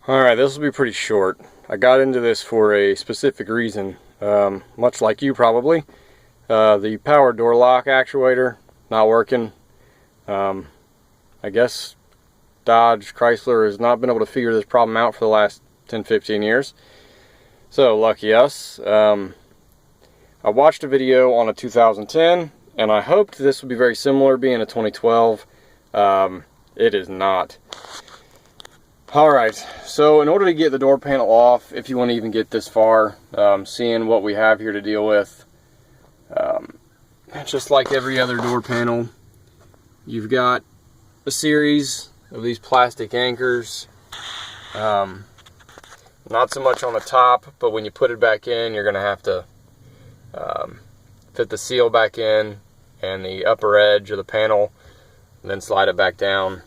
Alright, this will be pretty short. I got into this for a specific reason, much like you probably. The power door lock actuator not working. I guess Dodge, Chrysler has not been able to figure this problem out for the last 10-15 years. So lucky us. I watched a video on a 2010 and I hoped this would be very similar being a 2012. It is not. Alright, so in order to get the door panel off, if you want to even get this far, seeing what we have here to deal with, just like every other door panel, you've got a series of these plastic anchors. Not so much on the top, but when you put it back in, you're going to have to fit the seal back in and the upper edge of the panel, and then slide it back down.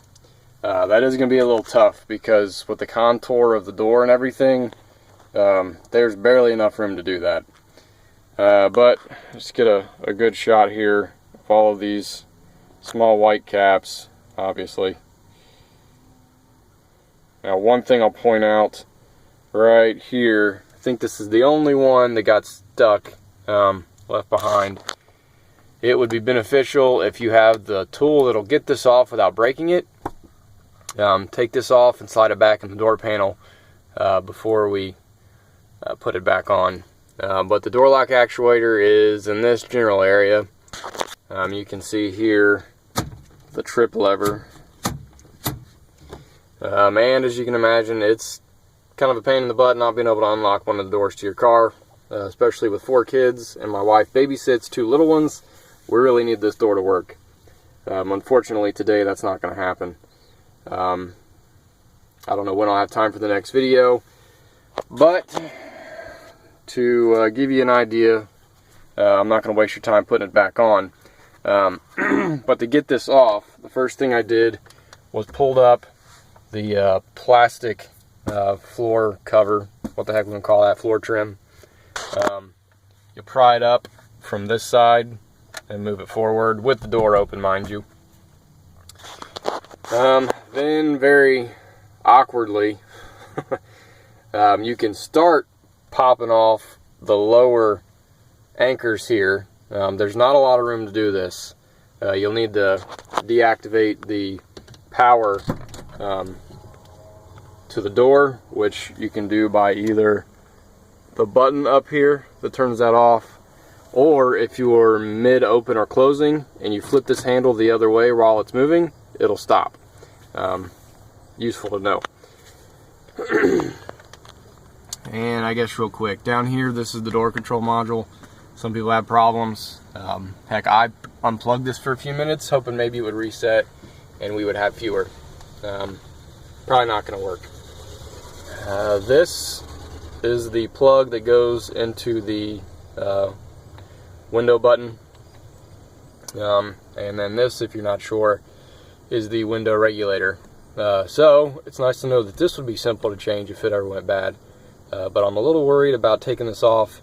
That is going to be a little tough because with the contour of the door and everything, there's barely enough room to do that. But just get a good shot here of all of these small white caps, obviously. Now, one thing I'll point out right here, I think this is the only one that got stuck, left behind. It would be beneficial if you have the tool that'll get this off without breaking it. Take this off and slide it back in the door panel before we put it back on. But the door lock actuator is in this general area. You can see here the trip lever. And as you can imagine, it's kind of a pain in the butt not being able to unlock one of the doors to your car, especially with 4 kids and my wife babysits 2 little ones. We really need this door to work. Unfortunately today that's not going to happen. I don't know when I'll have time for the next video, but to give you an idea, I'm not going to waste your time putting it back on. But to get this off, the first thing I did was pulled up the plastic floor cover. What the heck we gonna call that? Floor trim. You pry it up from this side and move it forward with the door open, mind you. Then very awkwardly, you can start popping off the lower anchors here. There's not a lot of room to do this. You'll need to deactivate the power to the door, which you can do by either the button up here that turns that off, or if you're mid open or closing and you flip this handle the other way while it's moving, it'll stop. Useful to know. And I guess real quick, down here this is the door control module. Some people have problems. Heck, I unplugged this for a few minutes hoping maybe it would reset and we would have fewer. Probably not going to work. This is the plug that goes into the window button. And then this, if you're not sure, is the window regulator. So it's nice to know that this would be simple to change if it ever went bad. But I'm a little worried about taking this off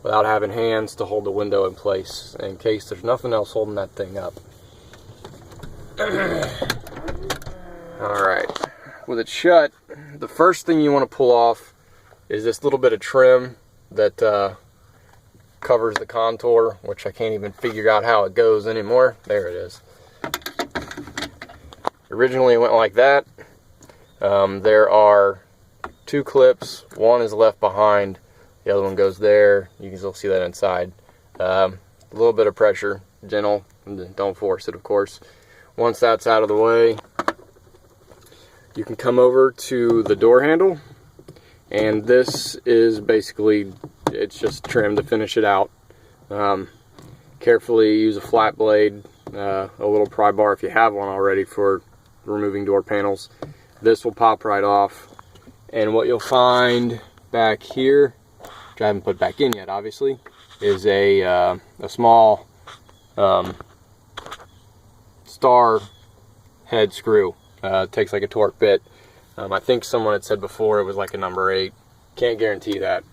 without having hands to hold the window in place in case there's nothing else holding that thing up. Alright, with it shut, the first thing you want to pull off is this little bit of trim that covers the contour, which I can't even figure out how it goes anymore. There it is. Originally it went like that. There are 2 clips. One is left behind. The other one goes there. You can still see that inside. A little bit of pressure, gentle. Don't force it, of course. Once that's out of the way, you can come over to the door handle. And this is basically, it's just trim to finish it out. Carefully use a flat blade, a little pry bar if you have one already for removing door panels. This will pop right off. And what you'll find back here, which I haven't put back in yet obviously, is a small star head screw. It takes like a torque bit. I think someone had said before it was like a number 8. Can't guarantee that.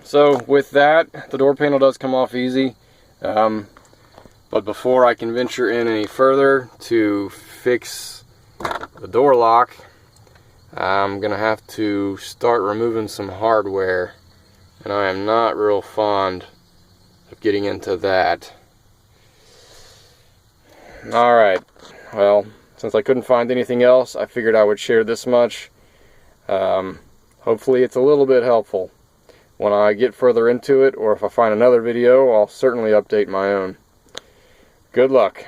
So with that, the door panel does come off easy. But before I can venture in any further to fix the door lock, I'm gonna have to start removing some hardware, and I am not real fond of getting into that. Alright, well, since I couldn't find anything else, I figured I would share this much. Hopefully it's a little bit helpful. When I get further into it, or if I find another video, I'll certainly update my own. Good luck.